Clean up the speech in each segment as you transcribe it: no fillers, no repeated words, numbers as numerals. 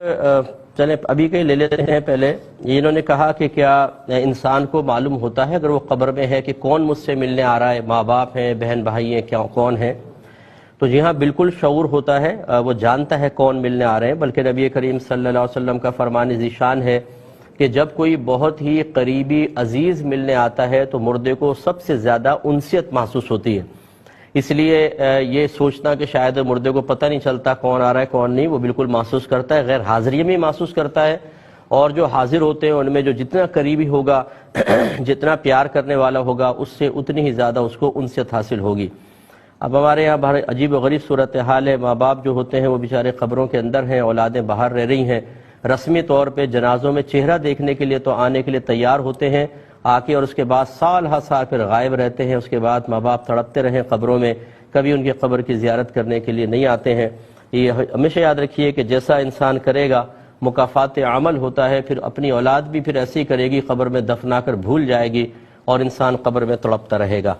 چلیں ابھی کہیں لے لیتے ہیں پہلے. انہوں نے کہا کہ کیا انسان کو معلوم ہوتا ہے اگر وہ قبر میں ہے کہ کون مجھ سے ملنے آ رہا ہے، ماں باپ ہیں، بہن بھائی ہیں، کون ہیں؟ تو جی ہاں، بالکل شعور ہوتا ہے، وہ جانتا ہے کون ملنے آ رہے ہیں. بلکہ نبی کریم صلی اللہ علیہ وسلم کا فرمان ذیشان ہے کہ جب کوئی بہت ہی قریبی عزیز ملنے آتا ہے تو مردے کو سب سے زیادہ انسیت محسوس ہوتی ہے. اس لیے یہ سوچنا کہ شاید مردے کو پتہ نہیں چلتا کون آ رہا ہے کون نہیں، وہ بالکل محسوس کرتا ہے، غیر حاضری میں محسوس کرتا ہے. اور جو حاضر ہوتے ہیں ان میں جو جتنا قریبی ہوگا، جتنا پیار کرنے والا ہوگا، اس سے اتنی ہی زیادہ اس کو انسیت حاصل ہوگی. اب ہمارے یہاں بڑی عجیب و غریب صورتحال ہے. ماں باپ جو ہوتے ہیں وہ بیچارے قبروں کے اندر ہیں، اولادیں باہر رہ رہی ہیں. رسمی طور پہ جنازوں میں چہرہ دیکھنے کے لیے تو آنے کے لیے تیار ہوتے ہیں، آ کے اور اس کے بعد سال ہر سال پھر غائب رہتے ہیں. اس کے بعد ماں باپ تڑپتے رہیں قبروں میں، کبھی ان کی قبر کی زیارت کرنے کے لیے نہیں آتے ہیں. یہ ہمیشہ یاد رکھیے کہ جیسا انسان کرے گا مکافات عمل ہوتا ہے. پھر اپنی اولاد بھی پھر ایسے ہی کرے گی، قبر میں دفنا کر بھول جائے گی اور انسان قبر میں تڑپتا رہے گا.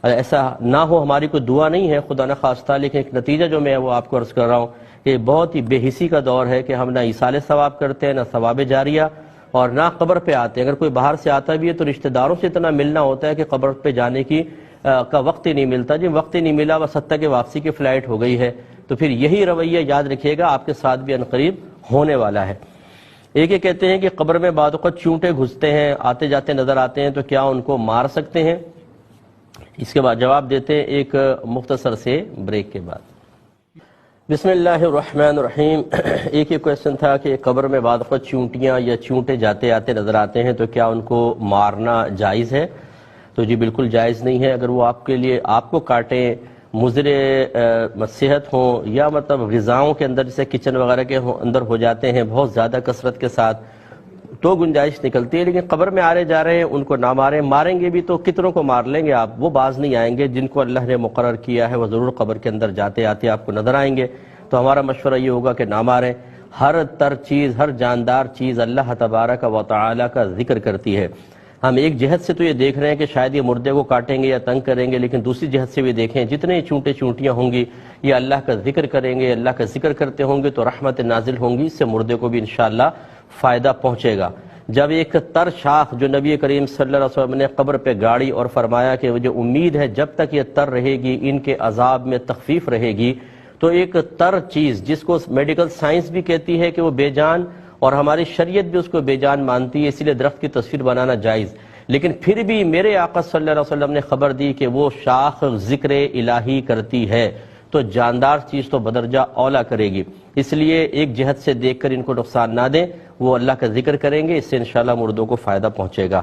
ایسا نہ ہو، ہماری کوئی دعا نہیں ہے خدا نخواستہ، لیکن ایک نتیجہ جو میں وہ آپ کو عرض کر رہا ہوں کہ بہت ہی بے حسی کا دور ہے کہ ہم نہ ایصال ثواب کرتے ہیں، نہ ثواب جاریہ، اور نہ قبر پہ آتے ہیں. اگر کوئی باہر سے آتا بھی ہے تو رشتہ داروں سے اتنا ملنا ہوتا ہے کہ قبر پہ جانے کا وقت ہی نہیں ملتا. جب وقت ہی نہیں ملا، بس حتیٰ کہ واپسی کی فلائٹ ہو گئی ہے. تو پھر یہی رویہ یاد رکھیے گا آپ کے ساتھ بھی عنقریب ہونے والا ہے. ایک یہ کہتے ہیں کہ قبر میں بعض اوقات چونٹے گھستے ہیں، آتے جاتے نظر آتے ہیں، تو کیا ان کو مار سکتے ہیں؟ اس کے بعد جواب دیتے ہیں ایک مختصر سے بریک کے بعد. بسم اللہ الرحمن الرحیم. ایک یہ کویسچن تھا کہ قبر میں بعض اوقات چونٹیاں یا چونٹے جاتے آتے نظر آتے ہیں، تو کیا ان کو مارنا جائز ہے؟ تو جی بالکل جائز نہیں ہے. اگر وہ آپ کے لیے آپ کو کاٹیں، مضر صحت ہوں، یا مطلب غذاؤں کے اندر جیسے کچن وغیرہ کے اندر ہو جاتے ہیں بہت زیادہ کثرت کے ساتھ، تو گنجائش نکلتی ہے. لیکن قبر میں آ رہے جا رہے ہیں، ان کو نہ ماریں. ماریں گے بھی تو کتنوں کو مار لیں گے آپ؟ وہ باز نہیں آئیں گے. جن کو اللہ نے مقرر کیا ہے وہ ضرور قبر کے اندر جاتے آتے آپ کو نظر آئیں گے. تو ہمارا مشورہ یہ ہوگا کہ نہ ماریں. ہر چیز، ہر جاندار چیز اللہ تبارک و تعالی کا ذکر کرتی ہے. ہم ایک جہت سے تو یہ دیکھ رہے ہیں کہ شاید یہ مردے کو کاٹیں گے یا تنگ کریں گے، لیکن دوسری جہت سے بھی دیکھیں جتنے چونٹے چونٹیاں ہوں گی یہ اللہ کا ذکر کریں گے، اللہ کا ذکر کرتے ہوں گے تو رحمت نازل ہوں گی. اس سے مردے کو بھی انشاءاللہ فائدہ پہنچے گا. جب ایک تر شاخ جو نبی کریم صلی اللہ علیہ وسلم نے قبر پہ گاڑی اور فرمایا کہ جو امید ہے جب تک یہ تر رہے گی ان کے عذاب میں تخفیف رہے گی، تو ایک تر چیز جس کو میڈیکل سائنس بھی کہتی ہے کہ وہ بے جان، اور ہماری شریعت بھی اس کو بے جان مانتی ہے، اس لیے درخت کی تصویر بنانا جائز. لیکن پھر بھی میرے آقا صلی اللہ علیہ وسلم نے خبر دی کہ وہ شاخ ذکر الہی کرتی ہے، تو جاندار چیز تو بدرجہ اولا کرے گی. اس لیے ایک جہت سے دیکھ کر ان کو نقصان نہ دیں، وہ اللہ کا ذکر کریں گے، اس سے انشاءاللہ مردوں کو فائدہ پہنچے گا.